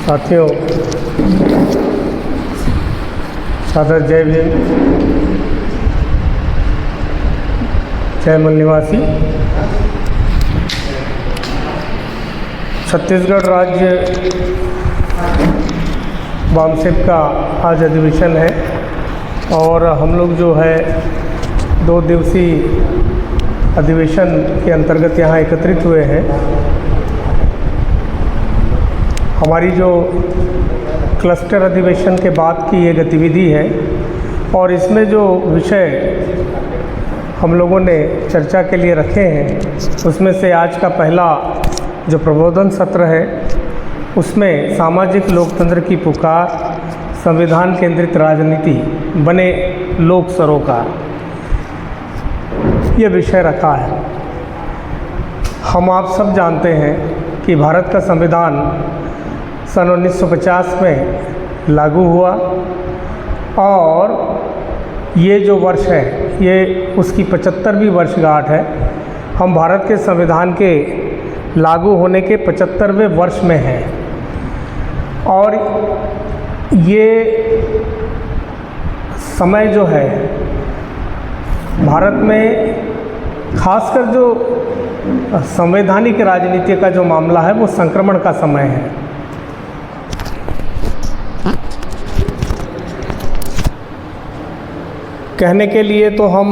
साथियों, सादर जय भीम, जय मूल निवासी। छत्तीसगढ़ राज्य वामसेप का आज अधिवेशन है और हम लोग जो है 2 दिवसीय अधिवेशन के अंतर्गत यहाँ एकत्रित हुए हैं। हमारी जो क्लस्टर अधिवेशन के बाद की ये गतिविधि है और इसमें जो विषय हम लोगों ने चर्चा के लिए रखे हैं उसमें से आज का पहला जो प्रबोधन सत्र है उसमें सामाजिक लोकतंत्र की पुकार, संविधान केंद्रित राजनीति बने लोक सरोकार, ये विषय रखा है। हम आप सब जानते हैं कि भारत का संविधान सन 1950 में लागू हुआ और ये जो वर्ष है ये उसकी 75वीं वर्षगांठ है। हम भारत के संविधान के लागू होने के 75वें वर्ष में हैं और ये समय जो है भारत में खासकर जो संवैधानिक राजनीति का जो मामला है वो संक्रमण का समय है। कहने के लिए तो हम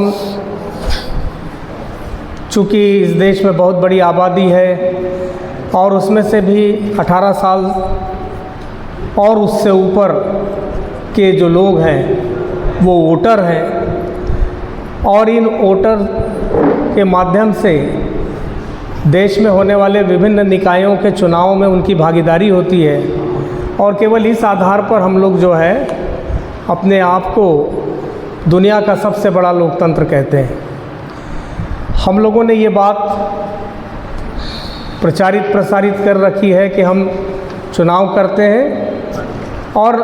चूँकि इस देश में बहुत बड़ी आबादी है और उसमें से भी 18 साल और उससे ऊपर के जो लोग हैं वो वोटर हैं और इन वोटर के माध्यम से देश में होने वाले विभिन्न निकायों के चुनाव में उनकी भागीदारी होती है और केवल इस आधार पर हम लोग जो है अपने आप को दुनिया का सबसे बड़ा लोकतंत्र कहते हैं। हम लोगों ने ये बात प्रसारित कर रखी है कि हम चुनाव करते हैं और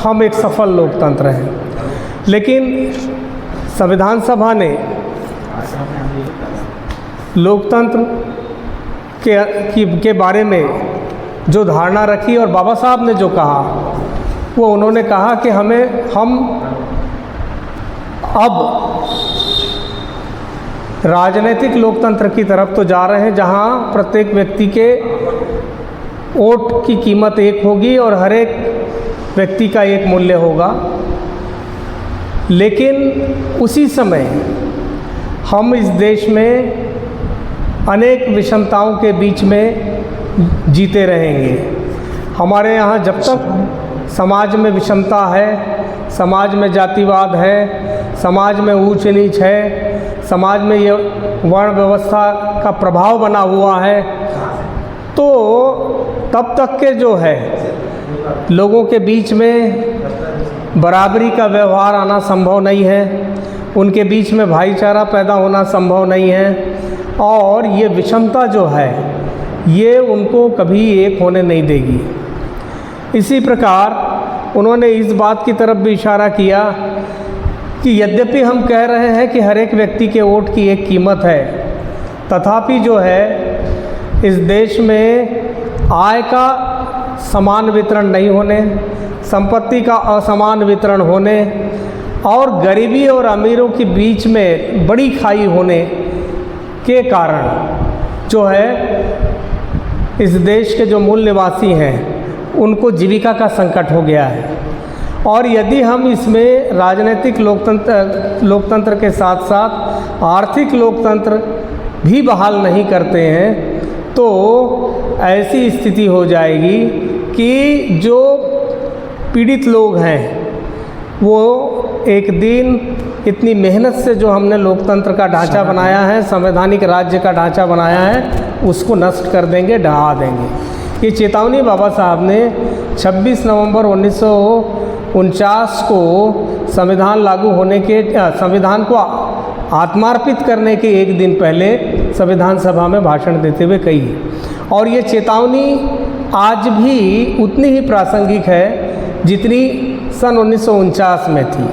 हम एक सफल लोकतंत्र हैं, लेकिन संविधान सभा ने लोकतंत्र के बारे में जो धारणा रखी और बाबा साहब ने जो कहा वो उन्होंने कहा कि हम अब राजनीतिक लोकतंत्र की तरफ तो जा रहे हैं जहां प्रत्येक व्यक्ति के वोट की कीमत एक होगी और हर एक व्यक्ति का एक मूल्य होगा, लेकिन उसी समय हम इस देश में अनेक विषमताओं के बीच में जीते रहेंगे। हमारे यहाँ जब तक समाज में विषमता है, समाज में जातिवाद है, समाज में ऊंच नीच है, समाज में ये वर्ण व्यवस्था का प्रभाव बना हुआ है, तो तब तक के जो है लोगों के बीच में बराबरी का व्यवहार आना संभव नहीं है, उनके बीच में भाईचारा पैदा होना संभव नहीं है और ये विषमता जो है ये उनको कभी एक होने नहीं देगी। इसी प्रकार उन्होंने इस बात की तरफ भी इशारा किया कि यद्यपि हम कह रहे हैं कि हर एक व्यक्ति के वोट की एक कीमत है, तथापि जो है इस देश में आय का समान वितरण नहीं होने, संपत्ति का असमान वितरण होने और गरीबी और अमीरों के बीच में बड़ी खाई होने के कारण जो है इस देश के जो मूल निवासी हैं उनको जीविका का संकट हो गया है। और यदि हम इसमें राजनीतिक लोकतंत्र के साथ साथ आर्थिक लोकतंत्र भी बहाल नहीं करते हैं तो ऐसी स्थिति हो जाएगी कि जो पीड़ित लोग हैं वो एक दिन इतनी मेहनत से जो हमने लोकतंत्र का ढांचा बनाया है, संवैधानिक राज्य का ढांचा बनाया है, उसको नष्ट कर देंगे, ढहा देंगे। ये चेतावनी बाबा साहब ने 26 नवंबर 1949 को संविधान लागू होने के संविधान को आत्मार्पित करने के एक दिन पहले संविधान सभा में भाषण देते हुए कही और ये चेतावनी आज भी उतनी ही प्रासंगिक है जितनी सन 1949 में थी।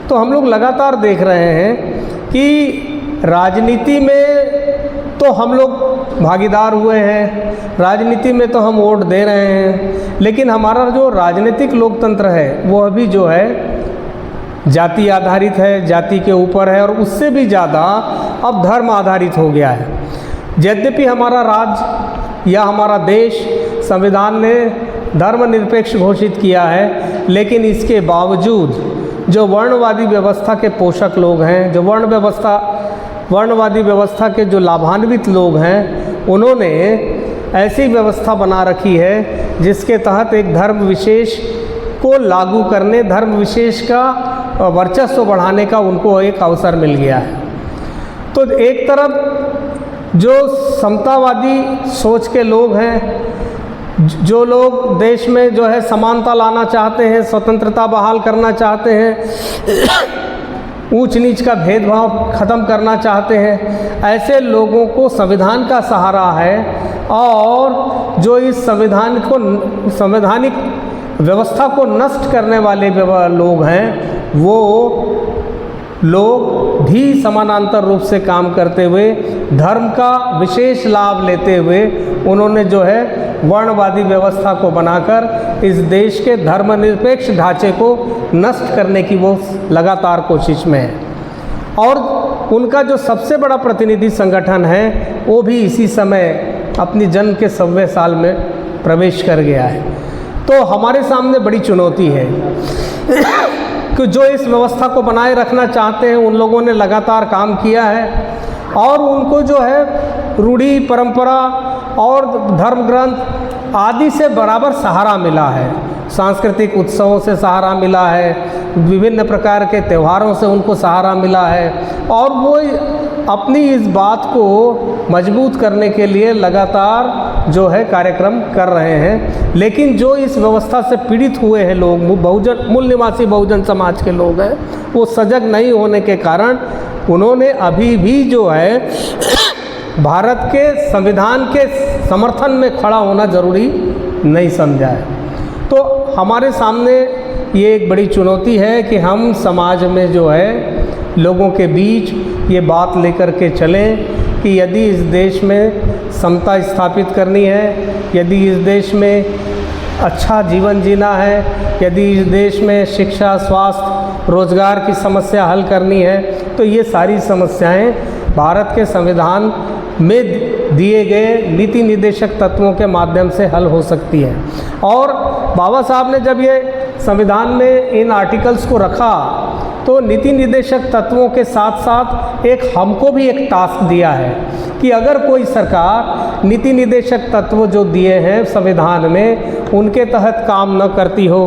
तो हम लोग लगातार देख रहे हैं कि राजनीति में तो हम लोग भागीदार हुए हैं, राजनीति में तो हम वोट दे रहे हैं, लेकिन हमारा जो राजनीतिक लोकतंत्र है वो अभी जो है जाति आधारित है, जाति के ऊपर है, और उससे भी ज़्यादा अब धर्म आधारित हो गया है। यद्यपि हमारा राज्य या हमारा देश संविधान ने धर्मनिरपेक्ष घोषित किया है, लेकिन इसके बावजूद जो वर्णवादी व्यवस्था के पोषक लोग हैं, जो वर्णवादी व्यवस्था के जो लाभान्वित लोग हैं, उन्होंने ऐसी व्यवस्था बना रखी है जिसके तहत एक धर्म विशेष को लागू करने, धर्म विशेष का वर्चस्व बढ़ाने का उनको एक अवसर मिल गया है। तो एक तरफ जो समतावादी सोच के लोग हैं, जो लोग देश में जो है समानता लाना चाहते हैं, स्वतंत्रता बहाल करना चाहते हैं, ऊंच नीच का भेदभाव ख़त्म करना चाहते हैं, ऐसे लोगों को संविधान का सहारा है। और जो इस संवैधानिक व्यवस्था को नष्ट करने वाले लोग हैं, वो लोग भी समानांतर रूप से काम करते हुए धर्म का विशेष लाभ लेते हुए उन्होंने जो है वर्णवादी व्यवस्था को बनाकर इस देश के धर्मनिरपेक्ष ढांचे को नष्ट करने की वो लगातार कोशिश में है। और उनका जो सबसे बड़ा प्रतिनिधि संगठन है वो भी इसी समय अपनी जन्म के 100वें साल में प्रवेश कर गया है। तो हमारे सामने बड़ी चुनौती है कि जो इस व्यवस्था को बनाए रखना चाहते हैं, उन लोगों ने लगातार काम किया है और उनको जो है रूढ़ी परंपरा और धर्म ग्रंथ आदि से बराबर सहारा मिला है। सांस्कृतिक उत्सवों से सहारा मिला है, विभिन्न प्रकार के त्योहारों से उनको सहारा मिला है, और वो अपनी इस बात को मजबूत करने के लिए लगातार जो है कार्यक्रम कर रहे हैं। लेकिन जो इस व्यवस्था से पीड़ित हुए हैं लोग, मूल निवासी बहुजन समाज के लोग हैं, वो सजग नहीं होने के कारण उन्होंने अभी भी जो है भारत के संविधान के समर्थन में खड़ा होना ज़रूरी नहीं समझा है। तो हमारे सामने ये एक बड़ी चुनौती है कि हम समाज में जो है लोगों के बीच ये बात लेकर के चलें कि यदि इस देश में समता स्थापित करनी है, यदि इस देश में अच्छा जीवन जीना है, यदि इस देश में शिक्षा, स्वास्थ्य, रोजगार की समस्या हल करनी है, तो ये सारी समस्याएं भारत के संविधान में दिए गए नीति निर्देशक तत्वों के माध्यम से हल हो सकती है। और बाबा साहब ने जब ये संविधान में इन आर्टिकल्स को रखा तो नीति निर्देशक तत्वों के साथ साथ हमको भी एक टास्क दिया है कि अगर कोई सरकार नीति निर्देशक तत्व जो दिए हैं संविधान में उनके तहत काम न करती हो,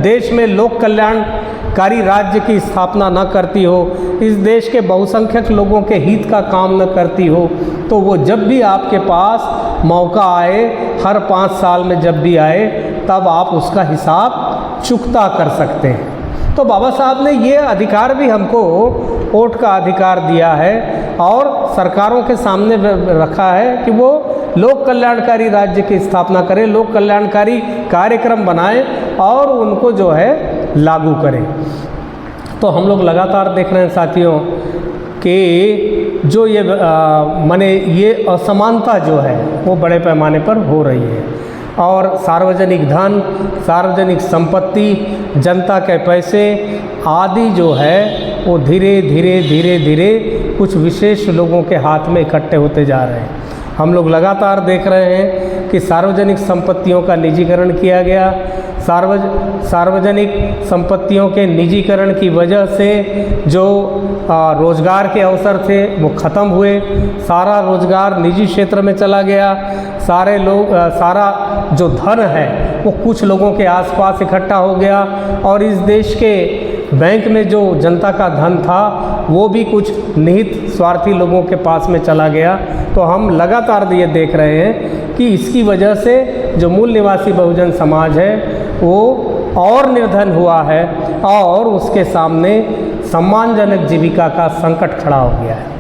देश में लोक कल्याणकारी राज्य की स्थापना न करती हो, इस देश के बहुसंख्यक लोगों के हित का काम न करती हो, तो वो जब भी आपके पास मौका आए, हर 5 साल में जब भी आए, तब आप उसका हिसाब चुकता कर सकते हैं। तो बाबा साहब ने ये अधिकार भी हमको, वोट का अधिकार दिया है और सरकारों के सामने रखा है कि वो लोक कल्याणकारी राज्य की स्थापना करें, लोक कल्याणकारी कार्यक्रम बनाएं और उनको जो है लागू करें। तो हम लोग लगातार देख रहे हैं साथियों कि जो ये असमानता जो है वो बड़े पैमाने पर हो रही है और सार्वजनिक धन, सार्वजनिक संपत्ति, जनता के पैसे आदि जो है वो धीरे धीरे कुछ विशेष लोगों के हाथ में इकट्ठे होते जा रहे हैं। हम लोग लगातार देख रहे हैं कि सार्वजनिक संपत्तियों का निजीकरण किया गया। सार्वजनिक संपत्तियों के निजीकरण की वजह से जो रोज़गार के अवसर थे वो ख़त्म हुए, सारा रोज़गार निजी क्षेत्र में चला गया, सारा जो धन है वो कुछ लोगों के आसपास इकट्ठा हो गया और इस देश के बैंक में जो जनता का धन था वो भी कुछ निहित स्वार्थी लोगों के पास में चला गया। तो हम लगातार ये देख रहे हैं कि इसकी वजह से जो मूल निवासी बहुजन समाज है वो और निर्धन हुआ है और उसके सामने सम्मानजनक जीविका का संकट खड़ा हो गया है।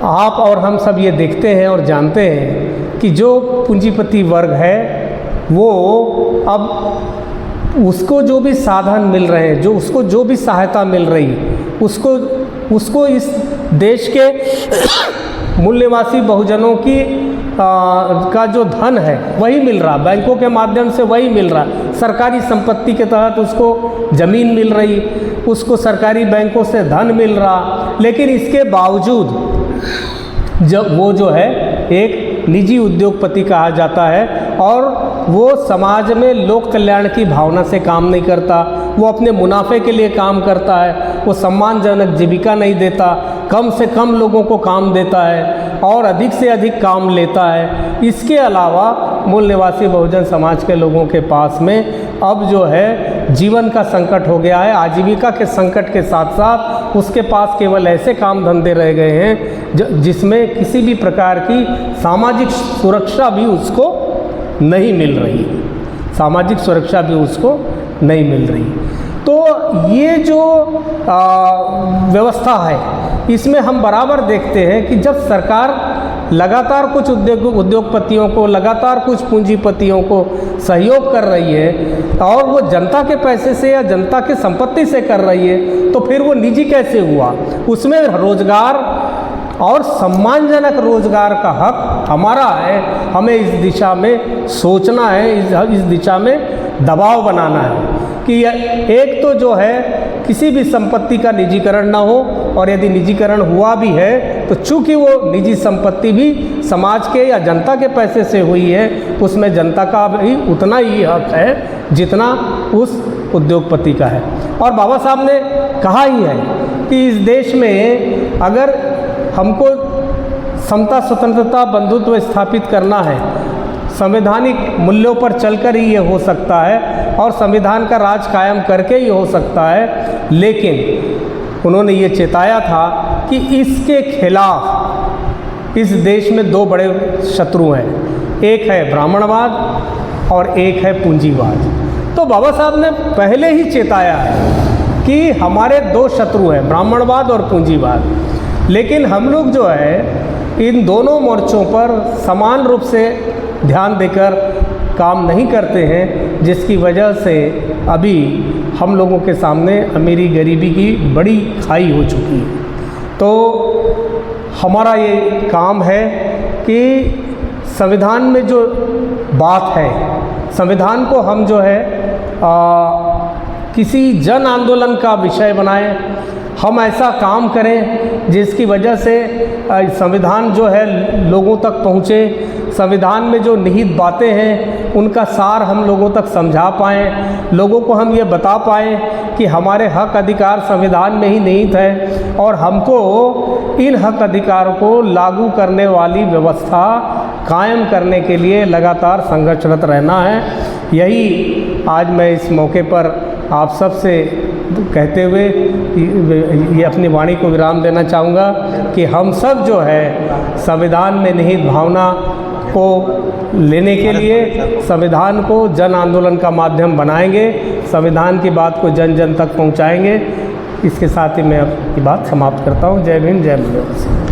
आप और हम सब ये देखते हैं और जानते हैं कि जो पूंजीपति वर्ग है वो अब उसको जो भी साधन मिल रहे हैं, उसको जो भी सहायता मिल रही, उसको इस देश के मूल निवासी बहुजनों की का जो धन है वही मिल रहा, बैंकों के माध्यम से वही मिल रहा, सरकारी संपत्ति के तहत उसको ज़मीन मिल रही, उसको सरकारी बैंकों से धन मिल रहा, लेकिन इसके बावजूद जब वो जो है एक निजी उद्योगपति कहा जाता है और वो समाज में लोक कल्याण की भावना से काम नहीं करता, वो अपने मुनाफे के लिए काम करता है, वो सम्मानजनक जीविका नहीं देता, कम से कम लोगों को काम देता है और अधिक से अधिक काम लेता है। इसके अलावा मूल निवासी बहुजन समाज के लोगों के पास में अब जो है जीवन का संकट हो गया है, आजीविका के संकट के साथ साथ उसके पास केवल ऐसे काम धंधे रह गए हैं जिसमें किसी भी प्रकार की सामाजिक सुरक्षा भी उसको नहीं मिल रही, सामाजिक सुरक्षा भी उसको नहीं मिल रही। तो ये जो व्यवस्था है इसमें हम बराबर देखते हैं कि जब सरकार लगातार कुछ उद्योगपतियों को, लगातार कुछ पूंजीपतियों को सहयोग कर रही है और वो जनता के पैसे से या जनता की संपत्ति से कर रही है, तो फिर वो निजी कैसे हुआ? उसमें रोजगार और सम्मानजनक रोजगार का हक हमारा है, हमें इस दिशा में सोचना है, इस दिशा में दबाव बनाना है कि एक तो जो है किसी भी संपत्ति का निजीकरण ना हो, और यदि निजीकरण हुआ भी है तो चूंकि वो निजी संपत्ति भी समाज के या जनता के पैसे से हुई है, उसमें जनता का भी उतना ही हक है जितना उस उद्योगपति का है। और बाबा साहब ने कहा ही है कि इस देश में अगर हमको समता, स्वतंत्रता, बंधुत्व स्थापित करना है, संवैधानिक मूल्यों पर चलकर ही ये हो सकता है और संविधान का राज कायम करके ही हो सकता है। लेकिन उन्होंने ये चेताया था कि इसके खिलाफ इस देश में दो बड़े शत्रु हैं, एक है ब्राह्मणवाद और एक है पूंजीवाद। तो बाबा साहब ने पहले ही चेताया है कि हमारे दो शत्रु हैं, ब्राह्मणवाद और पूंजीवाद, लेकिन हम लोग जो है इन दोनों मोर्चों पर समान रूप से ध्यान देकर काम नहीं करते हैं, जिसकी वजह से अभी हम लोगों के सामने अमीरी गरीबी की बड़ी खाई हो चुकी है। तो हमारा ये काम है कि संविधान में जो बात है, संविधान को हम जो है किसी जन आंदोलन का विषय बनाएं, हम ऐसा काम करें जिसकी वजह से संविधान जो है लोगों तक पहुँचे, संविधान में जो निहित बातें हैं उनका सार हम लोगों तक समझा पाएँ, लोगों को हम ये बता पाएँ कि हमारे हक अधिकार संविधान में ही निहित है और हमको इन हक अधिकारों को लागू करने वाली व्यवस्था कायम करने के लिए लगातार संघर्षरत रहना है। यही आज मैं इस मौके पर आप सब से कहते हुए ये अपनी वाणी को विराम देना चाहूँगा कि हम सब जो है संविधान में निहित भावना को लेने के लिए संविधान को जन आंदोलन का माध्यम बनाएंगे, संविधान की बात को जन जन तक पहुँचाएंगे। इसके साथ ही मैं अपनी बात समाप्त करता हूँ। जय भीम, जय भारत।